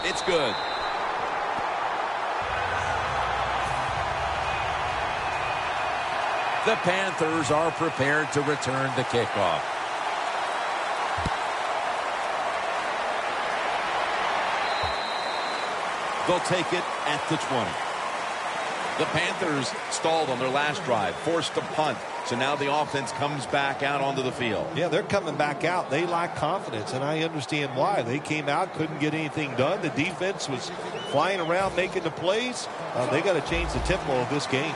It's good. The Panthers are prepared to return the kickoff. They'll take it at the 20. The Panthers stalled on their last drive, forced to punt. So now the offense comes back out onto the field. Yeah, they're coming back out. They lack confidence, and I understand why. They came out, couldn't get anything done. The defense was flying around making the plays. They got to change the tempo of this game.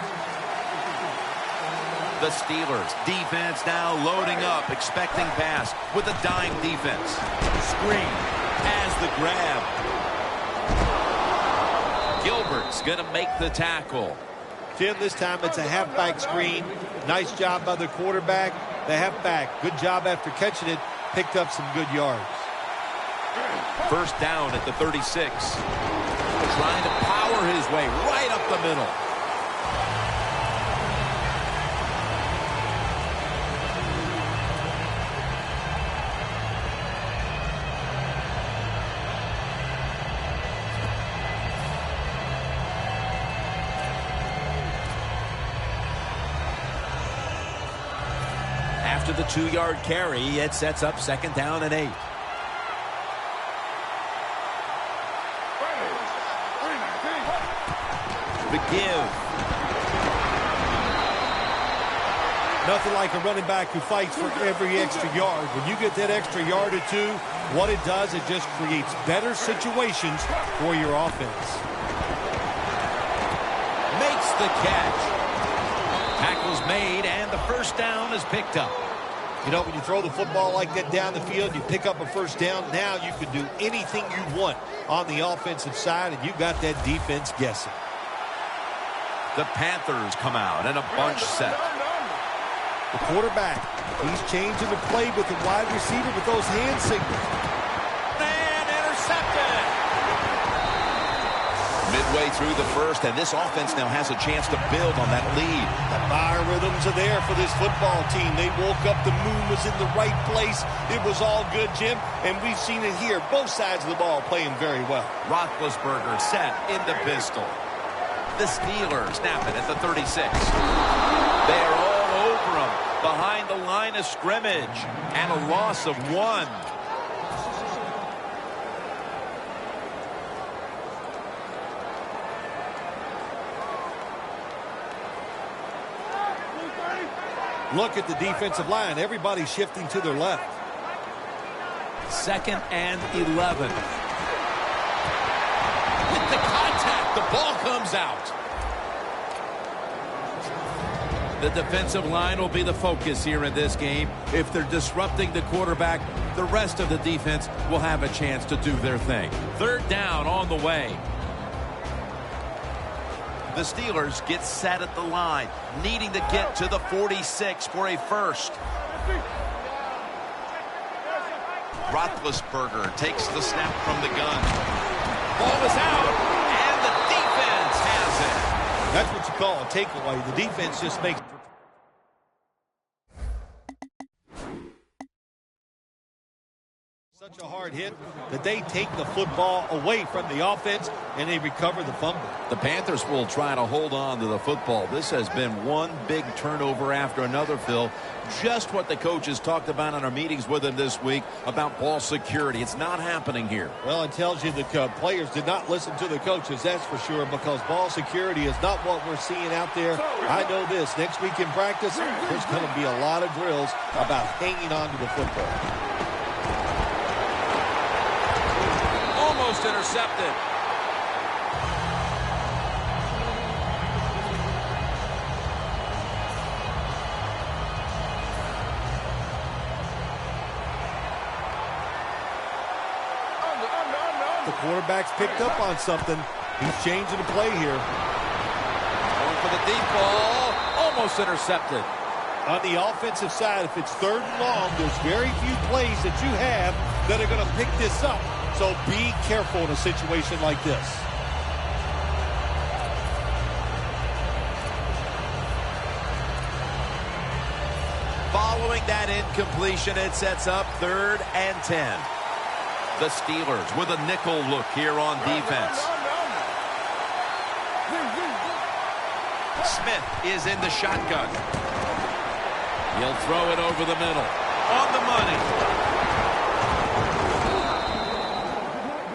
The Steelers defense now loading up, expecting pass with a dime defense. Screen has the grab. Gilbert's going to make the tackle. Jim, this time it's a halfback screen. Nice job by the quarterback. The halfback, good job after catching it, picked up some good yards. First down at the 36. Trying to power his way right up the middle. After the 2-yard carry, it sets up 2nd down and 8. The give. Nothing like a running back who fights for every extra yard. When you get that extra yard or two, what it does, it just creates better situations for your offense. Makes the catch. Tackle's made, and the first down is picked up. You know, when you throw the football like that down the field, you pick up a first down. Now you can do anything you want on the offensive side, and you got that defense guessing. The Panthers come out in a bunch set. The quarterback, he's changing the play with the wide receiver with those hand signals. And intercepted. Midway through the first, and this offense now has a chance to build on that lead. The biorhythms are there for this football team. They woke up, the moon was in the right place. It was all good, Jim, and we've seen it here. Both sides of the ball playing very well. Roethlisberger set in the pistol. The Steelers snap it at the 36. They're all over him behind the line of scrimmage, and a loss of 1. Look at the defensive line. Everybody's shifting to their left. 2nd and 11. With the contact, the ball comes out. The defensive line will be the focus here in this game. If they're disrupting the quarterback, the rest of the defense will have a chance to do their thing. 3rd down on the way. The Steelers get set at the line, needing to get to the 46 for a first. Roethlisberger takes the snap from the gun. Ball is out, and the defense has it. That's what you call a takeaway. The defense just makes such a hard hit that they take the football away from the offense and they recover the fumble. The Panthers will try to hold on to the football. This has been one big turnover after another, Phil. Just what the coaches talked about in our meetings with him this week about ball security. It's not happening here. Well, it tells you the players did not listen to the coaches, that's for sure, because ball security is not what we're seeing out there. I know this. Next week in practice, there's going to be a lot of drills about hanging on to the football. Almost intercepted. The quarterback's picked up on something. He's changing the play here. Going for the deep ball. Almost intercepted. On the offensive side, if it's 3rd and long, there's very few plays that you have that are going to pick this up. So be careful in a situation like this. Following that incompletion, it sets up 3rd and 10. The Steelers with a nickel look here on defense. Smith is in the shotgun. He'll throw it over the middle. On the money.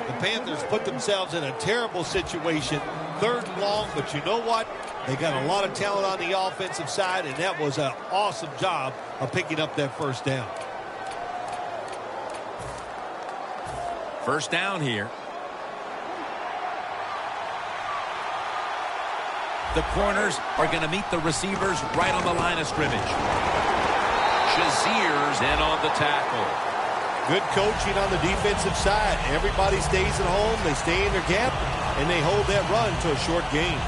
The Panthers put themselves in a terrible situation. 3rd and long, but you know what? They got a lot of talent on the offensive side, and that was an awesome job of picking up that 1st down. 1st down here. The corners are going to meet the receivers right on the line of scrimmage. Shazier's in on the tackle. Good coaching on the defensive side. Everybody stays at home. They stay in their gap, and they hold that run to a short gain.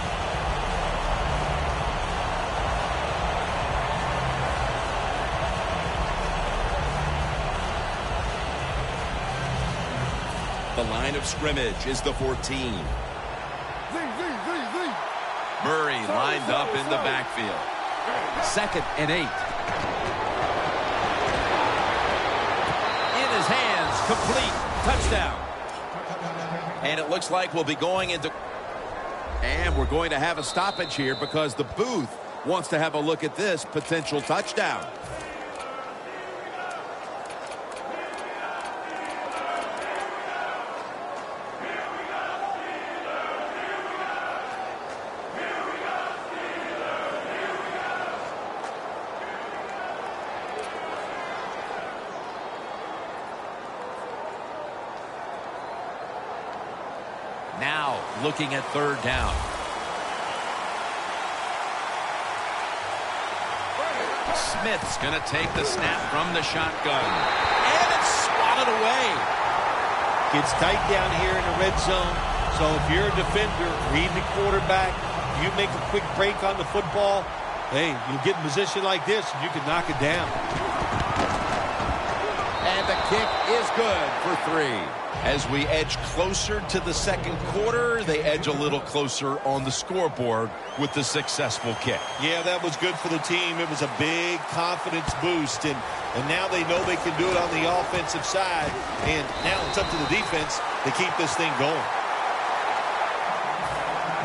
The line of scrimmage is the 14. Murray lined up in the backfield. 2nd and 8. In his hands, complete, touchdown. And it looks like we'll be going into... And we're going to have a stoppage here because the booth wants to have a look at this potential touchdown. Now looking at 3rd down. Smith's going to take the snap from the shotgun. And it's swatted away. Gets tight down here in the red zone. So if you're a defender, read the quarterback, you make a quick break on the football, hey, you get in a position like this, and you can knock it down. And the kick is good for 3. As we edge closer to the 2nd quarter, they edge a little closer on the scoreboard with the successful kick. Yeah, that was good for the team. It was a big confidence boost, and now they know they can do it on the offensive side, and now it's up to the defense to keep this thing going.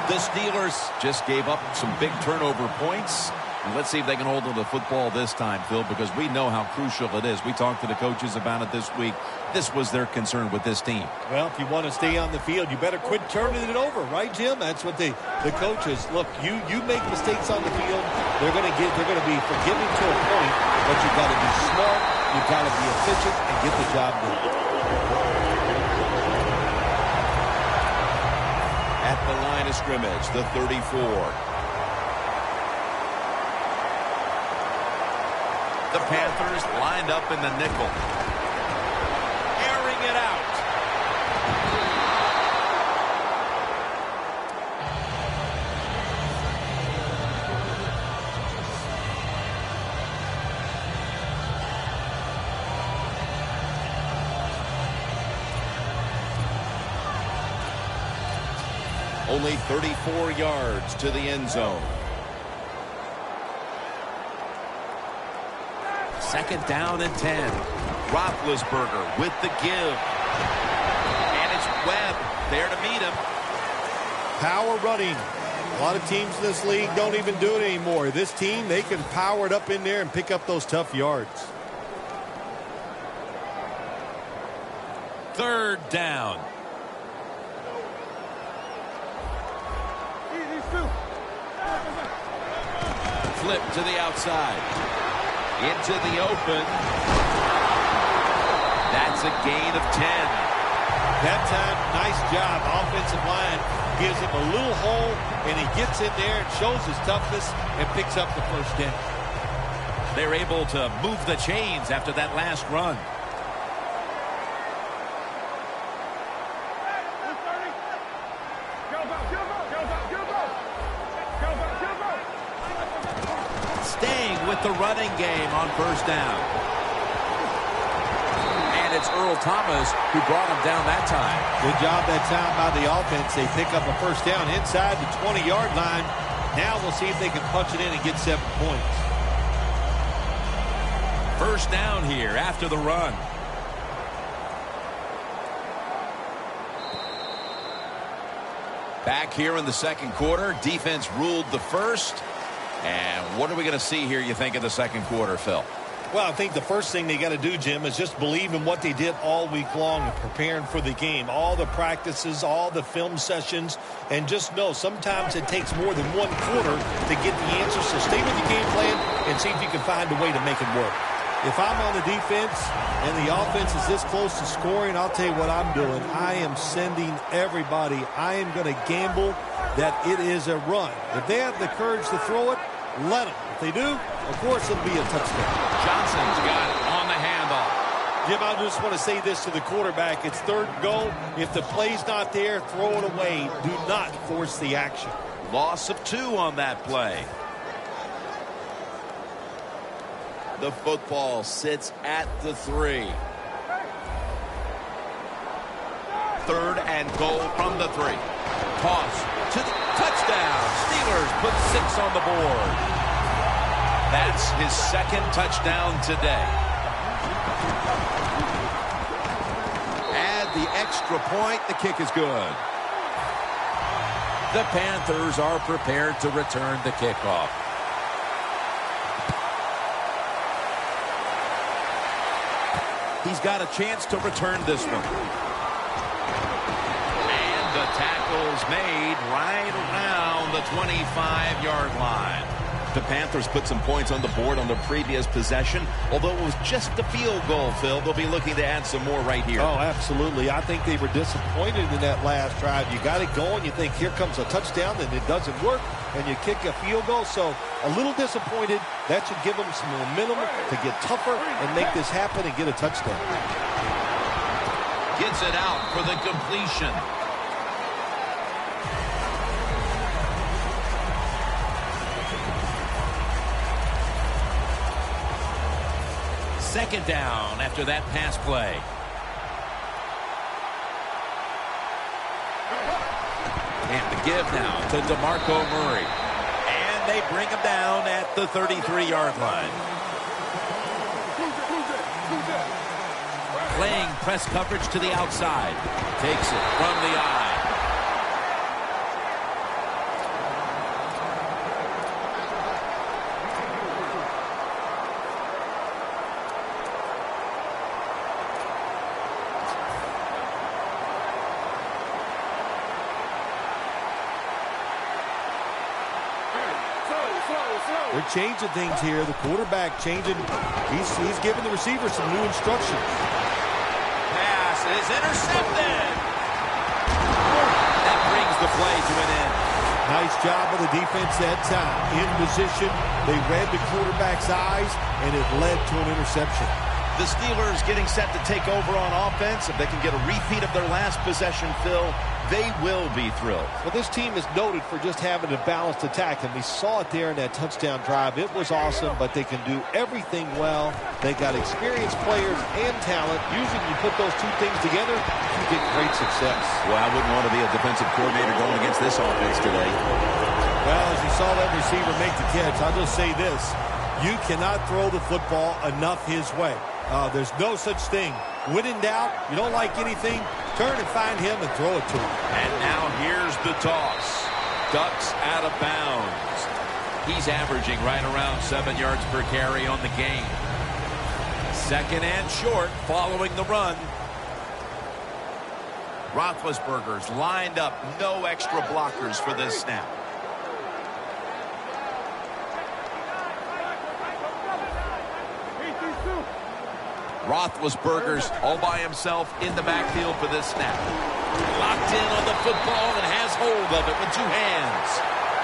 The Steelers just gave up some big turnover points. Let's see if they can hold on to the football this time, Phil, because we know how crucial it is. We talked to the coaches about it this week. This was their concern with this team. Well, if you want to stay on the field, you better quit turning it over, right, Jim? That's what the coaches, look, you make mistakes on the field, they're going to be forgiving to a point, but you've got to be smart, you've got to be efficient, and get the job done. At the line of scrimmage, the 34. The Panthers lined up in the nickel. Airing it out. Only 34 yards to the end zone. 2nd down and 10. Roethlisberger with the give. And it's Webb there to meet him. Power running. A lot of teams in this league don't even do it anymore. This team, they can power it up in there and pick up those tough yards. 3rd down. Flip to the outside. Into the open. That's a gain of 10. That time, nice job. Offensive line gives him a little hole, and he gets in there and shows his toughness and picks up the 1st down. They're able to move the chains after that last run. Staying with the running game on 1st down. And it's Earl Thomas who brought him down that time. Good job that time by the offense. They pick up a 1st down inside the 20-yard line. Now we'll see if they can punch it in and get 7 points. 1st down here after the run. Back here in the second quarter, defense ruled the first. And what are we going to see here, you think, in the second quarter, Phil? Well, I think the first thing they got to do, Jim, is just believe in what they did all week long and preparing for the game. All the practices, all the film sessions, and just know sometimes it takes more than one quarter to get the answers. So stay with your game plan and see if you can find a way to make it work. If I'm on the defense and the offense is this close to scoring, I'll tell you what I'm doing. I am sending everybody. I am going to gamble that it is a run. If they have the courage to throw it, let them. If they do, of course it'll be a touchdown. Johnson's got it on the handoff. Jim, I just want to say this to the quarterback. It's third and goal. If the play's not there, throw it away. Do not force the action. Loss of 2 on that play. The football sits at the 3. Third and goal from the 3. Toss to the touchdown. Steelers put 6 on the board. That's his second touchdown today. Add the extra point. The kick is good. The Panthers are prepared to return the kickoff. He's got a chance to return this one. And the tackle's made right around the 25-yard line. The Panthers put some points on the board on the previous possession. Although it was just a field goal, Phil, they'll be looking to add some more right here. Oh, absolutely. I think they were disappointed in that last drive. You got it going. You think here comes a touchdown, and it doesn't work, and you kick a field goal. So a little disappointed. That should give them some momentum to get tougher and make this happen and get a touchdown. Gets it out for the completion. Second down after that pass play. And the give now to DeMarco Murray. And they bring him down at the 33-yard line. Playing press coverage to the outside. Takes it from the eye. They're changing things here. The quarterback changing. He's giving the receiver some new instructions. Pass is intercepted. That brings the play to an end. Nice job of the defense that time. In position, they read the quarterback's eyes, and it led to an interception. The Steelers getting set to take over on offense. If they can get a repeat of their last possession, Phil, they will be thrilled. Well, this team is noted for just having a balanced attack, and we saw it there in that touchdown drive. It was awesome, but they can do everything well. They got experienced players and talent. Usually you put those two things together, you get great success. Well, I wouldn't want to be a defensive coordinator going against this offense today. Well, as you saw that receiver make the catch, I'll just say this. You cannot throw the football enough his way. There's no such thing. When in doubt, you don't like anything, turn and find him and throw it to him. And now here's the toss. Ducks out of bounds. He's averaging right around 7 yards per carry on the game. Second and short following the run. Roethlisberger's lined up. No extra blockers for this snap. Roethlisberger's all by himself in the backfield for this snap. Locked in on the football and has hold of it with 2 hands.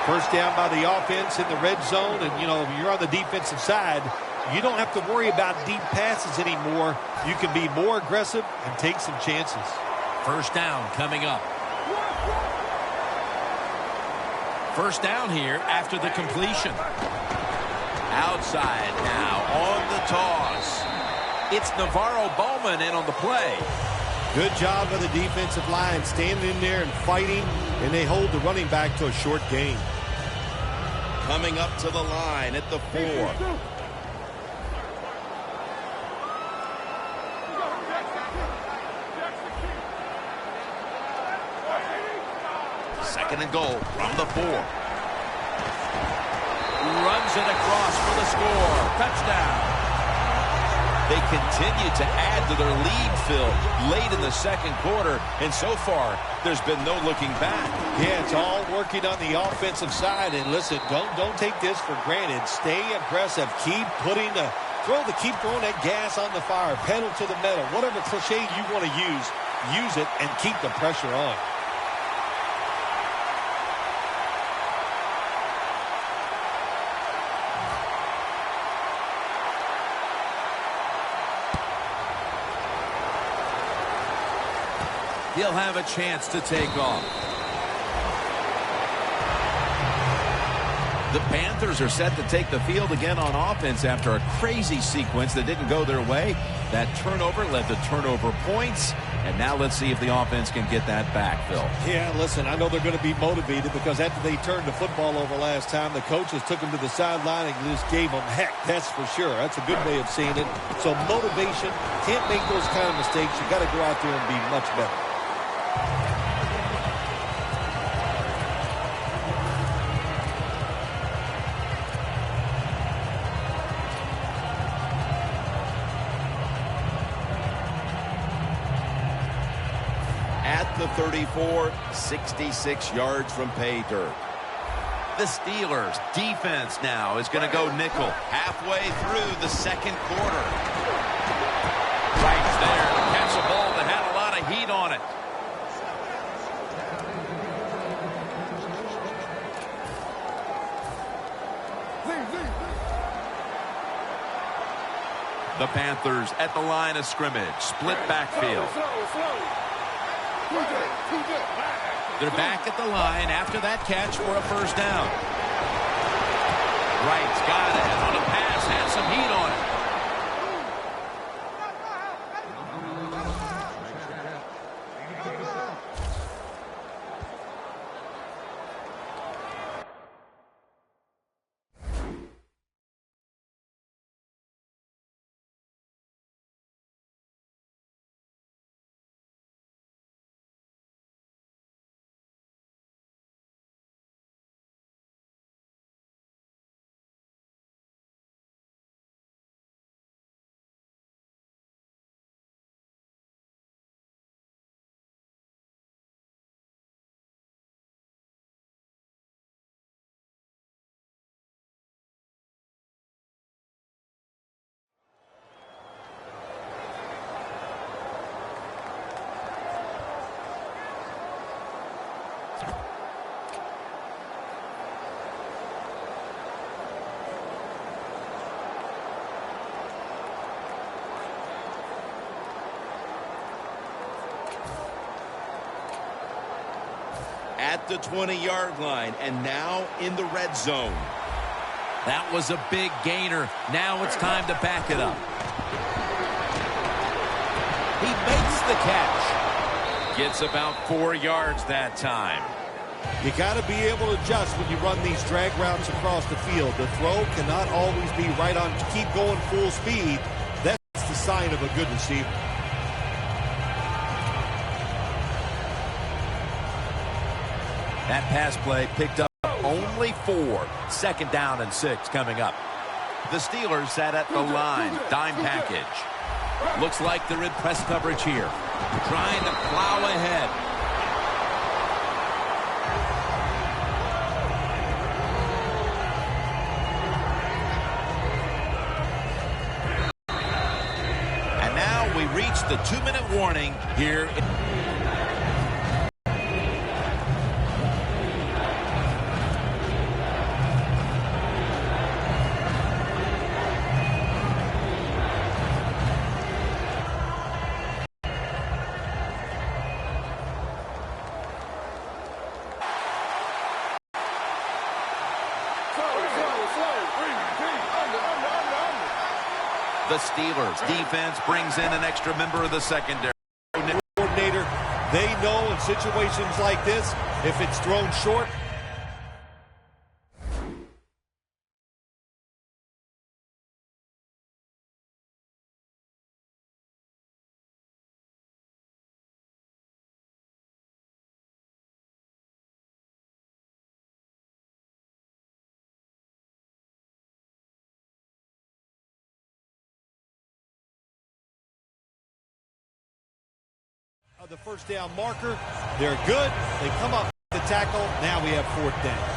First down by the offense in the red zone, and, you know, if you're on the defensive side, you don't have to worry about deep passes anymore. You can be more aggressive and take some chances. First down coming up. First down here after the completion. Outside now on the toss. It's Navarro Bowman in on the play. Good job of the defensive line standing in there and fighting, and they hold the running back to a short gain. Coming up to the line at the 4. Second and goal from the 4. Runs it across for the score. Touchdown. They continue to add to their lead, Phil, late in the second quarter. And so far, there's been no looking back. Yeah, it's all working on the offensive side. And listen, don't take this for granted. Stay aggressive. Keep throwing that gas on the fire. Pedal to the metal. Whatever cliche you want to use it and keep the pressure on. He'll have a chance to take off. The Panthers are set to take the field again on offense after a crazy sequence that didn't go their way. That turnover led to turnover points. And now let's see if the offense can get that back, Phil. Yeah, listen, I know they're going to be motivated because after they turned the football over last time, the coaches took them to the sideline and just gave them heck. That's for sure. That's a good way of seeing it. So motivation, can't make those kind of mistakes. You got to go out there and be much better. At the 34, 66 yards from pay dirt. The Steelers' defense now is going to go nickel halfway through the second quarter. Right there to catch a ball that had a lot of heat on it. The Panthers at the line of scrimmage. Split backfield. They're back at the line after that catch for a first down. Wright's got it. On a pass, has some heat on it. At the 20-yard line, and now in the red zone. That was a big gainer. Now it's time to back it up. He makes the catch. Gets about 4 yards that time. You got to be able to adjust when you run these drag routes across the field. The throw cannot always be right on. Keep going full speed. That's the sign of a good receiver. That pass play picked up only 4. Second down and 6 coming up. The Steelers sat at the line. Dime package. Looks like they're in press coverage here. Trying to plow ahead. And now we reach the 2-minute warning here. The Steelers defense brings in an extra member of the secondary. Coordinator, they know in situations like this, if it's thrown short, the first down marker. They're good. They come up with the tackle. Now we have 4th down.